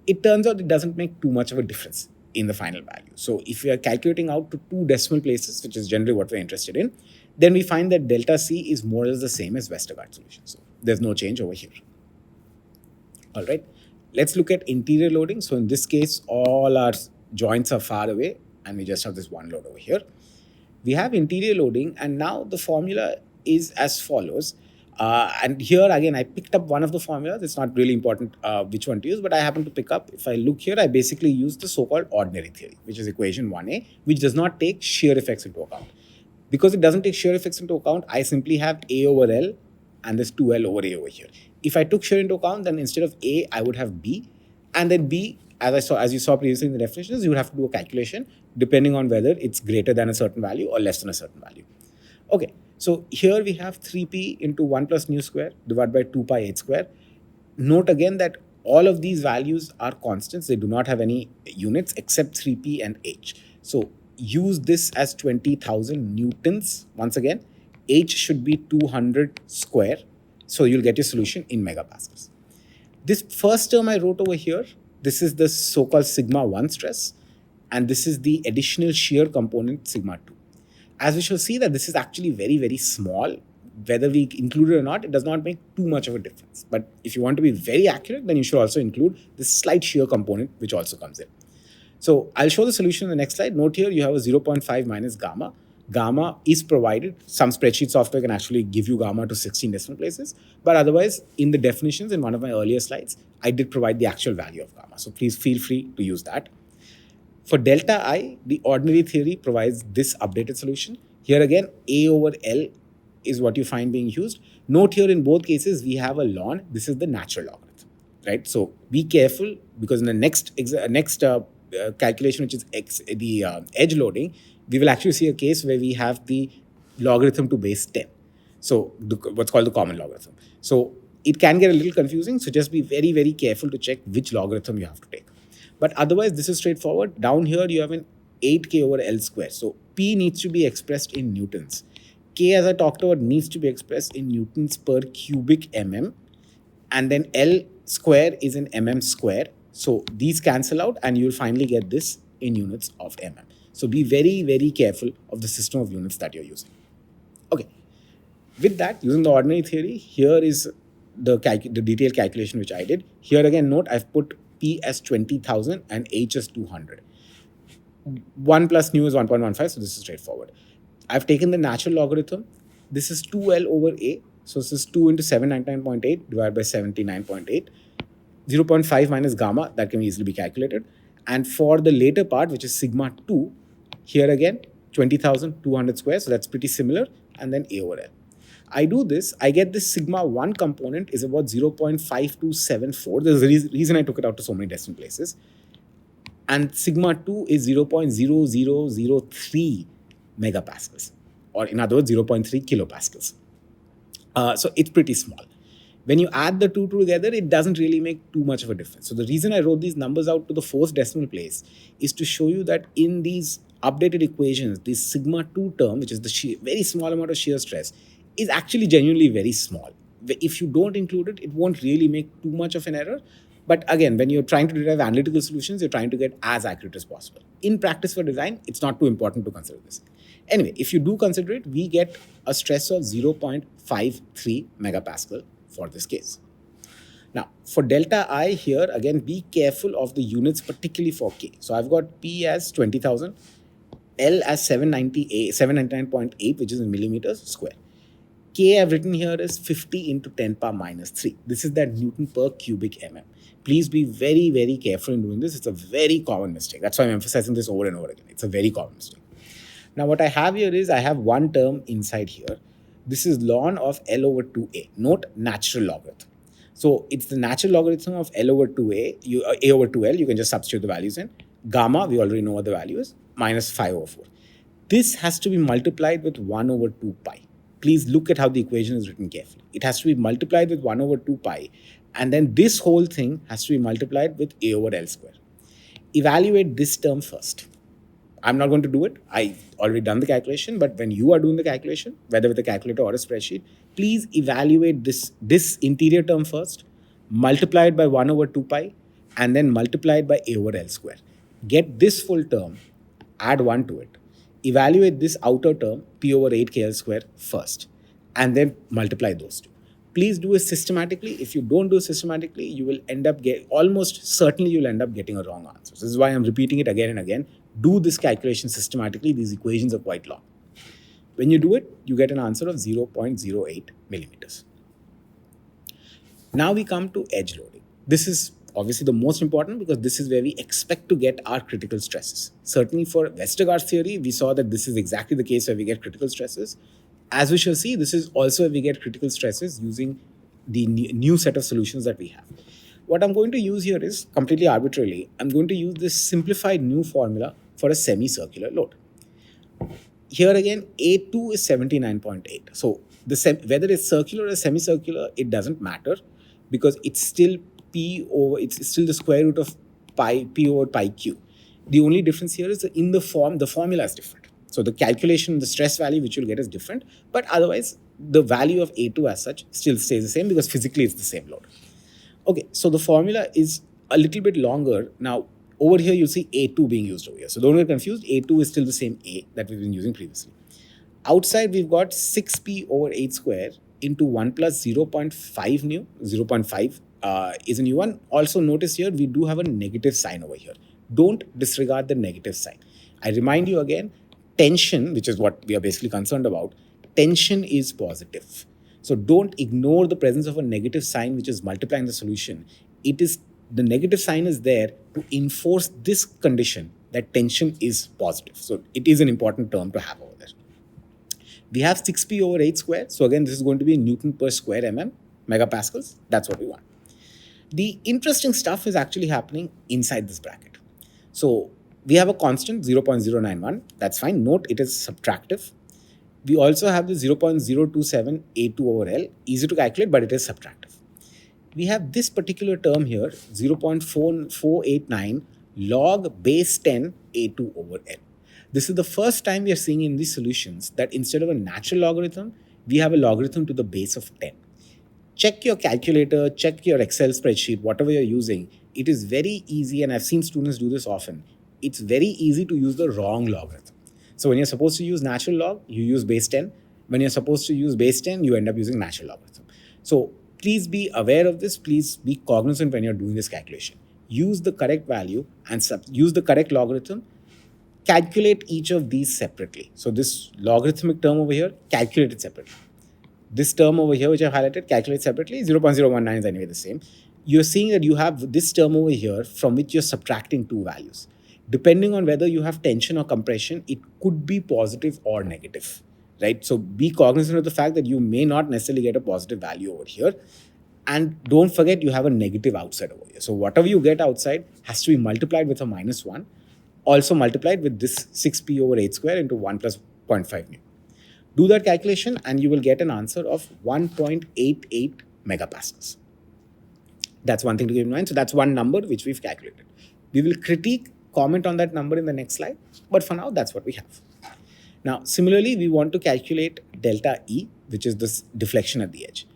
It turns out it doesn't make too much of a difference in the final value. So if we are calculating out to 2 decimal places, which is generally what we're interested in, then we find that delta C is more or less the same as Westergaard's solution. So there's no change over here. All right, let's look at interior loading. So in this case, all our joints are far away and we just have this one load over here. We have interior loading, and now the formula is as follows. And here again, I picked up one of the formulas. It's not really important which one to use, but I happen to pick up, if I look here, I basically use the so-called ordinary theory, which is equation 1a, which does not take shear effects into account. Because it doesn't take shear effects into account, I simply have A over L and this 2L over A over here. If I took shear into account, then instead of A, I would have B, and then B, as you saw previously in the definitions, you would have to do a calculation depending on whether it's greater than a certain value or less than a certain value. Okay, so here we have 3p into 1 plus nu square divided by 2 pi h square. Note again that all of these values are constants. They do not have any units except 3p and h. So use this as 20,000 newtons. Once again, h should be 200 square. So you'll get your solution in megapascals. This first term I wrote over here, this is the so-called sigma 1 stress, and this is the additional shear component sigma 2. As we shall see that this is actually very, very small. Whether we include it or not, it does not make too much of a difference. But if you want to be very accurate, then you should also include this slight shear component, which also comes in. So I'll show the solution in the next slide. Note here you have a 0.5 minus gamma. Gamma is provided. Some spreadsheet software can actually give you gamma to 16 decimal places. But otherwise, in the definitions in one of my earlier slides, I did provide the actual value of gamma. So please feel free to use that. For delta I, the ordinary theory provides this updated solution. Here again, A over L is what you find being used. Note here in both cases, we have a ln. This is the natural logarithm, right? So be careful, because in the next calculation, which is edge loading, we will actually see a case where we have the logarithm to base 10. So what's called the common logarithm. So it can get a little confusing. So just be very, very careful to check which logarithm you have to take. But otherwise, this is straightforward. Down here, you have an 8k over L square. So P needs to be expressed in newtons. K, as I talked about, needs to be expressed in newtons per cubic mm. And then L square is in mm square. So these cancel out and you'll finally get this in units of mm. So be very, very careful of the system of units that you're using. Okay. With that, using the ordinary theory, here is the detailed calculation which I did. Here again, note I've put P as 20,000 and H as 200. 1 plus nu is 1.15, so this is straightforward. I've taken the natural logarithm. This is 2L over A. So this is 2 into 799.8 divided by 79.8. 0.5 minus gamma, that can easily be calculated. And for the later part, which is sigma 2, here again, 20,200 squares, so that's pretty similar, and then A over L. I do this, I get this sigma 1 component is about 0.5274. There's a reason I took it out to so many decimal places. And sigma 2 is 0.0003 megapascals, or in other words, 0.3 kilopascals. So it's pretty small. When you add the two together, it doesn't really make too much of a difference. So the reason I wrote these numbers out to the fourth decimal place is to show you that in these updated equations, this sigma 2 term, which is the very small amount of shear stress, is actually genuinely very small. If you don't include it, it won't really make too much of an error. But again, when you're trying to derive analytical solutions, you're trying to get as accurate as possible. In practice for design, it's not too important to consider this. Anyway, if you do consider it, we get a stress of 0.53 megapascal for this case. Now, for delta I here, again, be careful of the units, particularly for K. So I've got P as 20,000, L as 799.8, which is in millimeters square. K I've written here is 50 into 10 power minus 3. This is that Newton per cubic mm. Please be very, very careful in doing this. It's a very common mistake. That's why I'm emphasizing this over and over again. It's a very common mistake. Now, what I have here is I have one term inside here. This is ln of L over 2A. Note natural logarithm. So it's the natural logarithm of L over 2A, A over 2L. You can just substitute the values in. Gamma, we already know what the value is, minus 5 over 4. This has to be multiplied with 1 over 2 pi. Please look at how the equation is written carefully. It has to be multiplied with 1 over 2 pi, and then this whole thing has to be multiplied with A over L square. Evaluate this term first. I'm not going to do it. I already done the calculation, but when you are doing the calculation, whether with a calculator or a spreadsheet, please evaluate this interior term first, multiply it by 1 over 2 pi, and then multiply it by A over L square. Get this full term, add 1 to it. Evaluate this outer term, P over 8 KL square first, and then multiply those two. Please do it systematically. If you don't do it systematically, you will end up almost certainly you'll end up getting a wrong answer. So this is why I'm repeating it again and again. Do this calculation systematically. These equations are quite long. When you do it, you get an answer of 0.08 millimeters. Now we come to edge loading. This is obviously the most important because this is where we expect to get our critical stresses. Certainly for Westergaard's theory, we saw that this is exactly the case where we get critical stresses. As we shall see, this is also where we get critical stresses using the new set of solutions that we have. What I'm going to use here is completely arbitrarily. I'm going to use this simplified new formula for a semicircular load. Here again, A2 is 79.8. So whether it's circular or semicircular, it doesn't matter because it's still it's still the square root of P over pi Q. The only difference here is that in the formula is different. So the calculation, the stress value which you'll get is different, but otherwise the value of A2 as such still stays the same because physically it's the same load. Okay, so the formula is a little bit longer. Now, over here you see A2 being used over here. So don't get confused, A2 is still the same A that we've been using previously. Outside we've got 6P over 8 square into 1 plus 0.5 nu, 0.5 is a new one. Also notice here we do have a negative sign over here. Don't disregard the negative sign. I remind you again, tension, which is what we are basically concerned about, tension is positive. So don't ignore the presence of a negative sign which is multiplying the solution. The negative sign is there to enforce this condition that tension is positive. So it is an important term to have over there. We have 6P over 8 square. So again, this is going to be Newton per square mm, megapascals. That's what we want. The interesting stuff is actually happening inside this bracket. So we have a constant 0.091. That's fine. Note it is subtractive. We also have the 0.027 A2 over L. Easy to calculate, but it is subtractive. We have this particular term here, 0.4489 log base 10 A2 over L. This is the first time we are seeing in these solutions that instead of a natural logarithm, we have a logarithm to the base of 10. Check your calculator, check your Excel spreadsheet, whatever you're using. It is very easy, and I've seen students do this often. It's very easy to use the wrong logarithm. So when you're supposed to use natural log, you use base 10. When you're supposed to use base 10, you end up using natural logarithm. So please be aware of this. Please be cognizant when you're doing this calculation. Use the correct value and use the correct logarithm. calculate each of these separately. So this logarithmic term over here, calculate it separately. This term over here, which I've highlighted, calculate separately. 0.019 is anyway the same. You're seeing that you have this term over here from which you're subtracting two values. Depending on whether you have tension or compression, it could be positive or negative, right? So be cognizant of the fact that you may not necessarily get a positive value over here. And don't forget, you have a negative outside over here. So whatever you get outside has to be multiplied with a -1, also multiplied with this 6p over 8 square into 1 plus 0.5 nu. Do that calculation and you will get an answer of 1.88 megapascals. That's one thing to keep in mind. So that's one number which we've calculated. We will comment on that number in the next slide. But for now, that's what we have. Now, similarly, we want to calculate delta E, which is this deflection at the edge.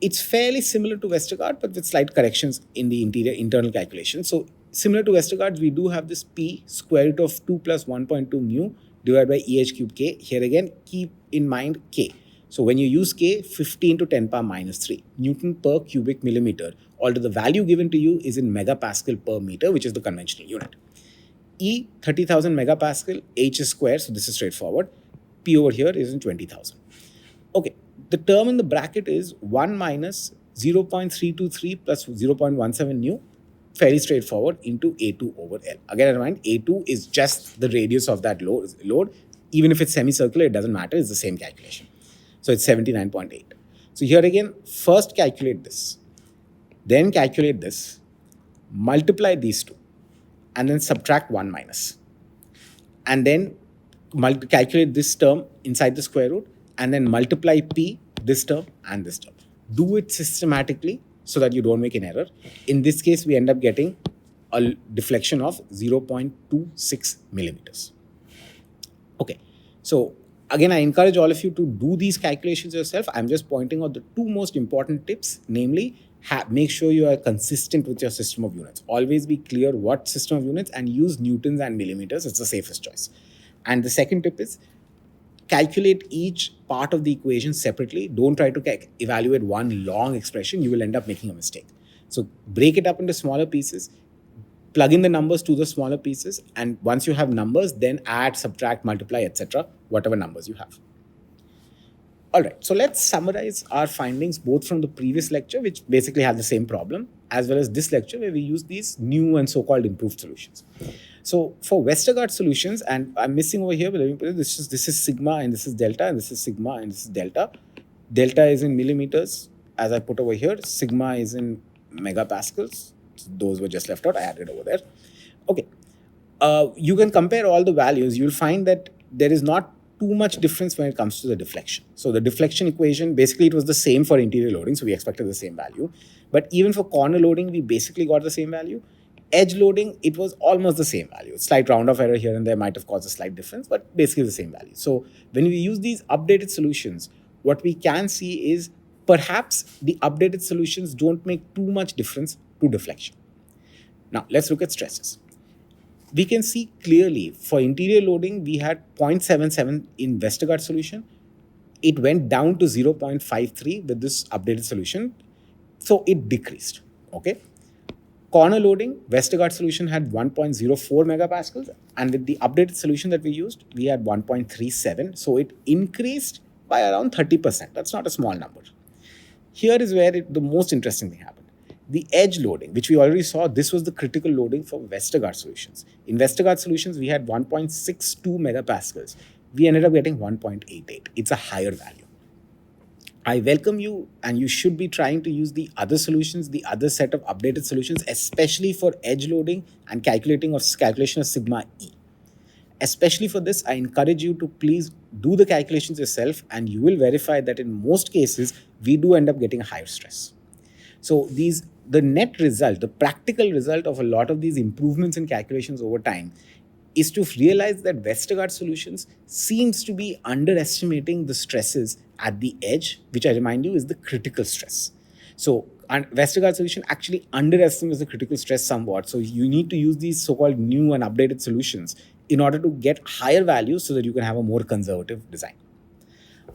It's fairly similar to Westergaard, but with slight corrections in the internal calculation. So similar to Westergaard, we do have this P square root of 2 plus 1.2 mu divided by EH cube K. Here again, keep in mind K. So when you use K, 15 to 10 power minus 3 Newton per cubic millimeter, although the value given to you is in megapascal per meter, which is the conventional unit. E, 30,000 megapascal, H is square, so this is straightforward. P over here is in 20,000. Okay, the term in the bracket is 1 minus 0.323 plus 0.17 nu, fairly straightforward, into A2 over L. Again, remind, A2 is just the radius of that load. Even if it's semicircular, it doesn't matter, it's the same calculation. So it's 79.8. So here again, first calculate this, then calculate this, multiply these two, and then subtract 1 minus. And then calculate this term inside the square root, and then multiply P, this term, and this term. Do it systematically so that you don't make an error. In this case, we end up getting a deflection of 0.26 millimeters. Okay, so again, I encourage all of you to do these calculations yourself. I'm just pointing out the two most important tips, namely, make sure you are consistent with your system of units. Always be clear what system of units and use newtons and millimeters. It's the safest choice. And the second tip is calculate each part of the equation separately. Don't try to evaluate one long expression. You will end up making a mistake. So break it up into smaller pieces, plug in the numbers to the smaller pieces, and once you have numbers, then add, subtract, multiply, etc., whatever numbers you have. All right, so let's summarize our findings both from the previous lecture, which basically had the same problem, as well as this lecture where we use these new and so-called improved solutions. So for Westergaard solutions, and I'm missing over here, but let me put it, this is sigma and this is delta, and this is sigma and this is delta. Delta is in millimeters, as I put over here. Sigma is in megapascals. Those were just left out. I added over there. Okay. You can compare all the values. You'll find that there is not too much difference when it comes to the deflection. So the deflection equation, basically it was the same for interior loading, so we expected the same value. But even for corner loading, we basically got the same value. Edge loading, it was almost the same value. Slight round off error here and there might have caused a slight difference, but basically the same value. So when we use these updated solutions, what we can see is perhaps the updated solutions don't make too much difference to deflection. Now let's look at stresses. We can see clearly for interior loading, we had 0.77 in Westergaard solution. It went down to 0.53 with this updated solution. So it decreased, okay? Corner loading, Westergaard solution had 1.04 megapascals. And with the updated solution that we used, we had 1.37. So it increased by around 30%. That's not a small number. Here is where the most interesting thing happened. The edge loading, which we already saw, this was the critical loading for Westergaard solutions. In Westergaard solutions, we had 1.62 megapascals. We ended up getting 1.88. It's a higher value. I welcome you, and you should be trying to use the other solutions, the other set of updated solutions, especially for edge loading and calculation of sigma E. Especially for this, I encourage you to please do the calculations yourself, and you will verify that in most cases, we do end up getting a higher stress. So the net result, the practical result of a lot of these improvements in calculations over time is to realize that Westergaard solutions seems to be underestimating the stresses at the edge, which I remind you is the critical stress. So Westergaard solution actually underestimates the critical stress somewhat. So you need to use these so-called new and updated solutions in order to get higher values so that you can have a more conservative design.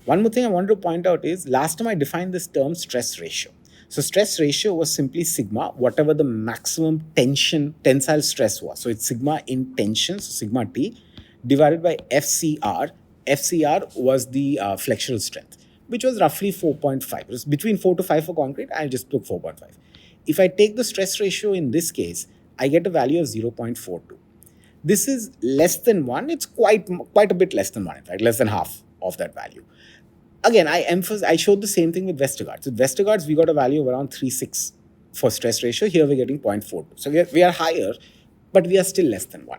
One more thing I wanted to point out is last time I defined this term stress ratio. So stress ratio was simply sigma, whatever the maximum tensile stress was. So it's sigma in tension, so sigma T, divided by FCR. FCR was the flexural strength, which was roughly 4.5. It was between 4 to 5 for concrete. I just took 4.5. If I take the stress ratio in this case, I get a value of 0.42. This is less than 1. It's quite a bit less than 1, in fact, less than half of that value. Again, I showed the same thing with Westergaard. With Westergaard's, we got a value of around 3.6 for stress ratio. Here we're getting 0.42. So we are higher, but we are still less than 1.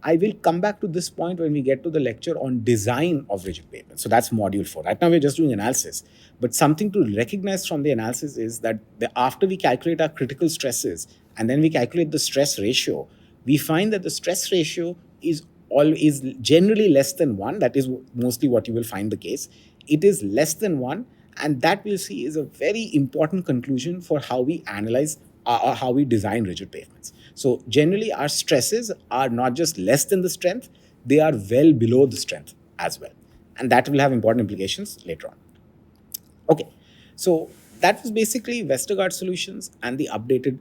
I will come back to this point when we get to the lecture on design of rigid pavement. So that's module 4. Right now we're just doing analysis. But something to recognize from the analysis is that after we calculate our critical stresses and then we calculate the stress ratio, we find that the stress ratio is generally less than 1. That is mostly what you will find the case. It is less than 1, and that we'll see is a very important conclusion for how we analyze or how we design rigid pavements. So generally our stresses are not just less than the strength, they are well below the strength as well. And that will have important implications later on. Okay, so that was basically Westergaard solutions and the updated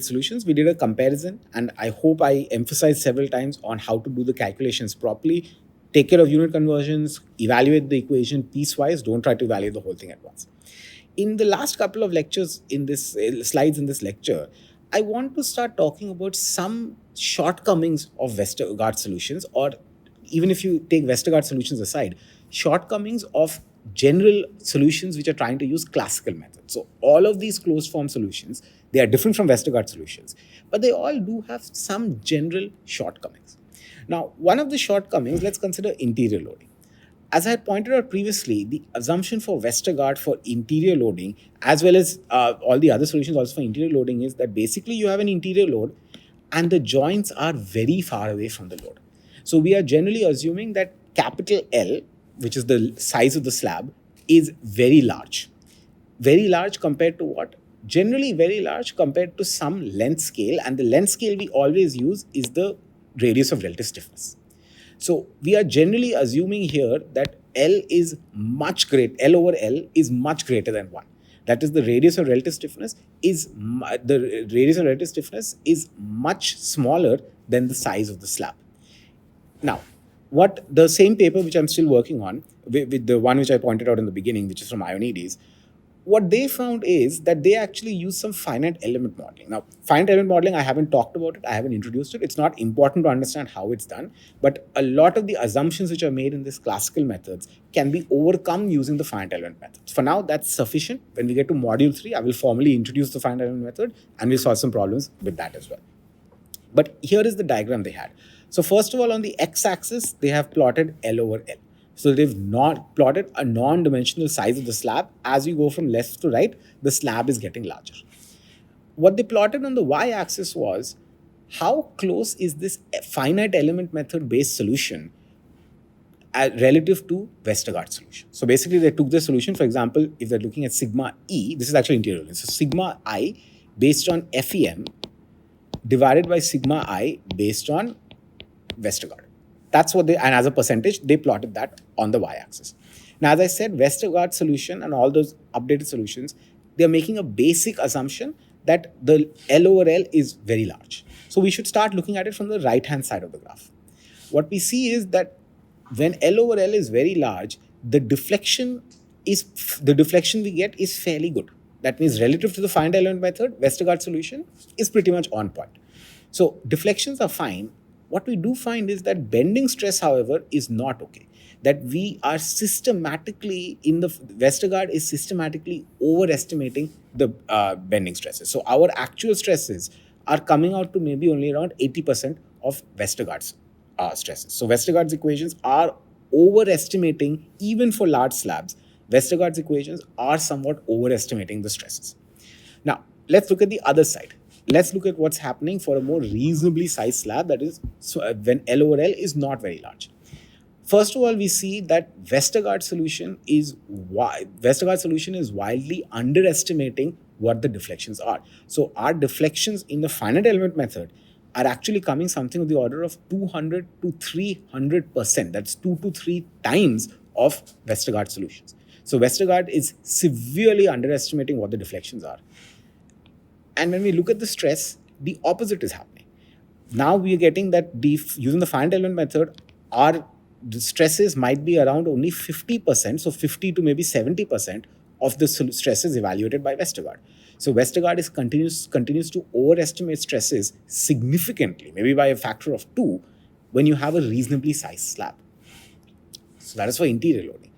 solutions. We did a comparison, and I hope I emphasized several times on how to do the calculations properly. Take care of unit conversions, evaluate the equation piecewise, don't try to evaluate the whole thing at once. In the last couple of lectures in this slides in this lecture, I want to start talking about some shortcomings of Westergaard solutions, or even if you take Westergaard solutions aside, shortcomings of general solutions which are trying to use classical methods. So all of these closed form solutions, they are different from Westergaard solutions, but they all do have some general shortcomings. Now, one of the shortcomings, let's consider interior loading. As I had pointed out previously, the assumption for Westergaard for interior loading, as well as all the other solutions also for interior loading, is that basically you have an interior load and the joints are very far away from the load. So we are generally assuming that capital L, which is the size of the slab, is very large. Very large compared to what? Generally very large compared to some length scale, and the length scale we always use is the radius of relative stiffness. So we are generally assuming here that L over L is much greater than 1. That is, the radius of relative stiffness is much smaller than the size of the slab. Now, what the same paper which I'm still working on, with the one which I pointed out in the beginning, which is from Ionides, what they found is that they actually use some finite element modeling. Now, finite element modeling, I haven't talked about it, I haven't introduced it. It's not important to understand how it's done, but a lot of the assumptions which are made in these classical methods can be overcome using the finite element methods. For now, that's sufficient. When we get to module 3, I will formally introduce the finite element method and we'll solve some problems with that as well. But here is the diagram they had. So first of all, on the x-axis, they have plotted L over L. So they've not plotted a non-dimensional size of the slab. As you go from left to right, the slab is getting larger. What they plotted on the y-axis was how close is this finite element method based solution relative to Westergaard solution. So basically they took the solution, for example, if they're looking at sigma E, this is actually interior. So sigma I based on FEM divided by sigma I based on Westergaard. That's what and as a percentage, they plotted that on the y-axis. Now, as I said, Westergaard solution and all those updated solutions, they're making a basic assumption that the L over L is very large. So we should start looking at it from the right-hand side of the graph. What we see is that when L over L is very large, the deflection we get is fairly good. That means relative to the finite element method, Westergaard solution is pretty much on point. So deflections are fine. What we do find is that bending stress, however, is not okay. That we are Westergaard is systematically overestimating the bending stresses. So our actual stresses are coming out to maybe only around 80% of Westergaard's stresses. So Westergaard's equations are overestimating, even for large slabs, Westergaard's equations are somewhat overestimating the stresses. Now, let's look at the other side. Let's look at what's happening for a more reasonably sized slab, that is when L over L is not very large. First of all, we see that Westergaard solution is wildly underestimating what the deflections are. So our deflections in the finite element method are actually coming something of the order of 200 to 300%. That's 2 to 3 times of Westergaard solutions. So Westergaard is severely underestimating what the deflections are. And when we look at the stress, the opposite is happening. Now we are getting that using the finite element method, our the stresses might be around only 50%, so 50 to maybe 70% of the stresses evaluated by Westergaard. So Westergaard continues to overestimate stresses significantly, maybe by a factor of 2, when you have a reasonably sized slab. So that is for interior loading.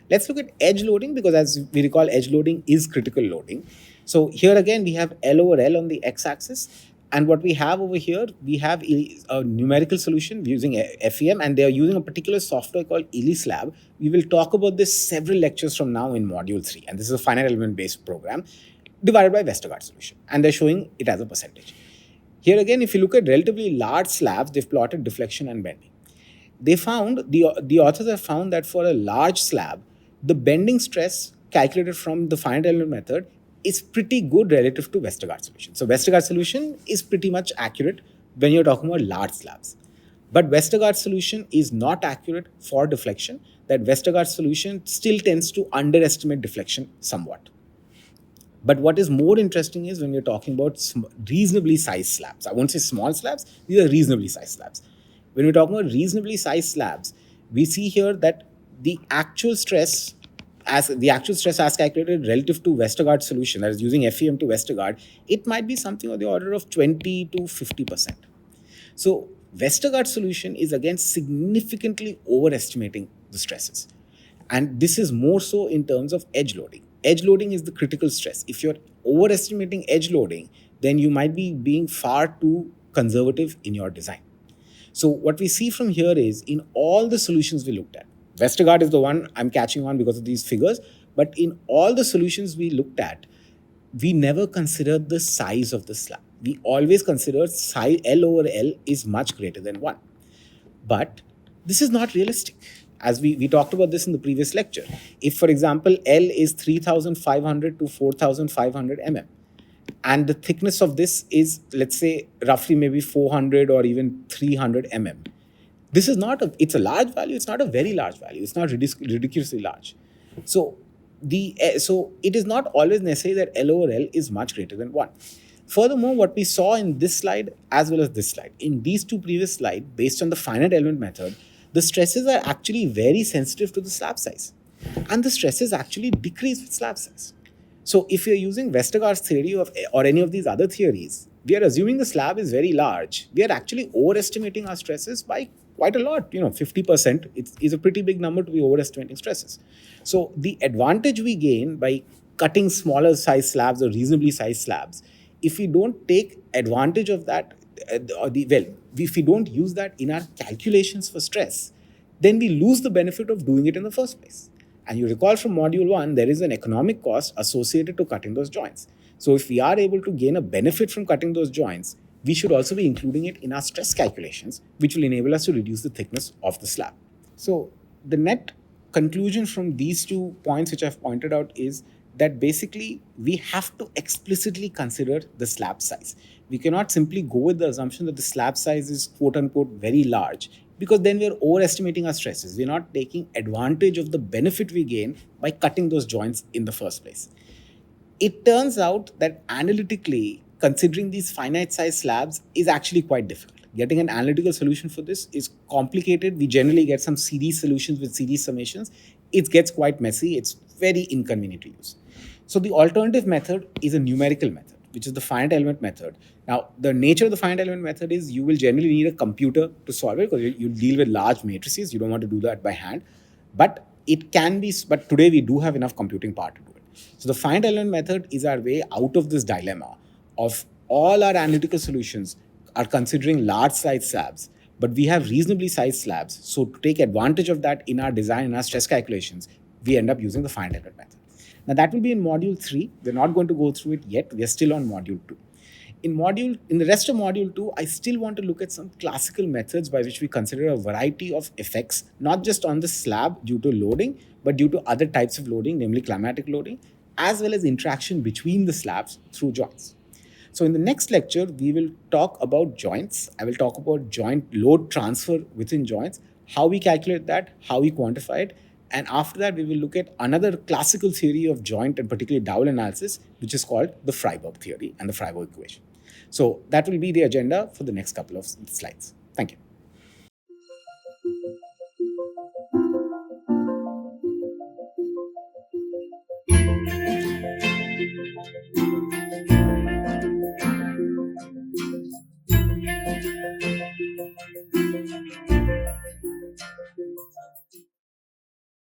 Let's look at edge loading, because as we recall, edge loading is critical loading. So here again, we have L over L on the x-axis. And what we have over here, we have a numerical solution using FEM, and they are using a particular software called EliSlab. We will talk about this several lectures from now in module 3. And this is a finite element based program divided by Westergaard solution. And they're showing it as a percentage. Here again, if you look at relatively large slabs, they've plotted deflection and bending. They found, the authors have found that for a large slab, the bending stress calculated from the finite element method is pretty good relative to Westergaard solution. So Westergaard solution is pretty much accurate when you're talking about large slabs. But Westergaard solution is not accurate for deflection. That Westergaard solution still tends to underestimate deflection somewhat. But what is more interesting is when we're talking about reasonably sized slabs. I won't say small slabs, these are reasonably sized slabs. When we're talking about reasonably sized slabs, we see here that the actual stress as calculated relative to Westergaard solution, that is using FEM to Westergaard, it might be something of the order of 20 to 50%. So Westergaard solution is again significantly overestimating the stresses. And this is more so in terms of edge loading. Edge loading is the critical stress. If you're overestimating edge loading, then you might be being far too conservative in your design. So what we see from here is in all the solutions we looked at, Westergaard is the one I'm catching on because of these figures, but in all the solutions we looked at, we never considered the size of the slab. We always considered size L over L is much greater than 1. But this is not realistic. As we talked about this in the previous lecture. If, for example, L is 3,500 to 4,500 mm, and the thickness of this is, let's say, roughly maybe 400 or even 300 mm, this is not it's a large value, it's not a very large value, it's not ridiculously large. So it is not always necessary that L over L is much greater than 1. Furthermore, what we saw in this slide as well as this slide, in these two previous slides, based on the finite element method, the stresses are actually very sensitive to the slab size. And the stresses actually decrease with slab size. So if you're using Westergaard's theory or any of these other theories, we are assuming the slab is very large. We are actually overestimating our stresses by quite a lot. 50% is a pretty big number to be overestimating stresses. So the advantage we gain by cutting smaller size slabs or reasonably sized slabs, if we don't take advantage of that, if we don't use that in our calculations for stress, then we lose the benefit of doing it in the first place. And you recall from module 1, there is an economic cost associated to cutting those joints. So if we are able to gain a benefit from cutting those joints, we should also be including it in our stress calculations, which will enable us to reduce the thickness of the slab. So the net conclusion from these 2 points which I've pointed out is that basically we have to explicitly consider the slab size. We cannot simply go with the assumption that the slab size is quote unquote very large, because then we're overestimating our stresses. We're not taking advantage of the benefit we gain by cutting those joints in the first place. It turns out that analytically, considering these finite size slabs is actually quite difficult. Getting an analytical solution for this is complicated. We generally get some series solutions with series summations. It gets quite messy. It's very inconvenient to use. So the alternative method is a numerical method, which is the finite element method. Now, the nature of the finite element method is you will generally need a computer to solve it, because you deal with large matrices. You don't want to do that by hand. But today we do have enough computing power to do it. So the finite element method is our way out of this dilemma of all our analytical solutions are considering large size slabs, but we have reasonably sized slabs. So to take advantage of that in our design and our stress calculations, we end up using the finite element method. Now that will be in module 3. We're not going to go through it yet. We are still on module 2. In the rest of module 2, I still want to look at some classical methods by which we consider a variety of effects, not just on the slab due to loading, but due to other types of loading, namely climatic loading, as well as interaction between the slabs through joints. So in the next lecture, we will talk about joints. I will talk about joint load transfer within joints, how we calculate that, how we quantify it. And after that, we will look at another classical theory of joint and particularly dowel analysis, which is called the Freiberg theory and the Freiberg equation. So that will be the agenda for the next couple of slides. Thank you.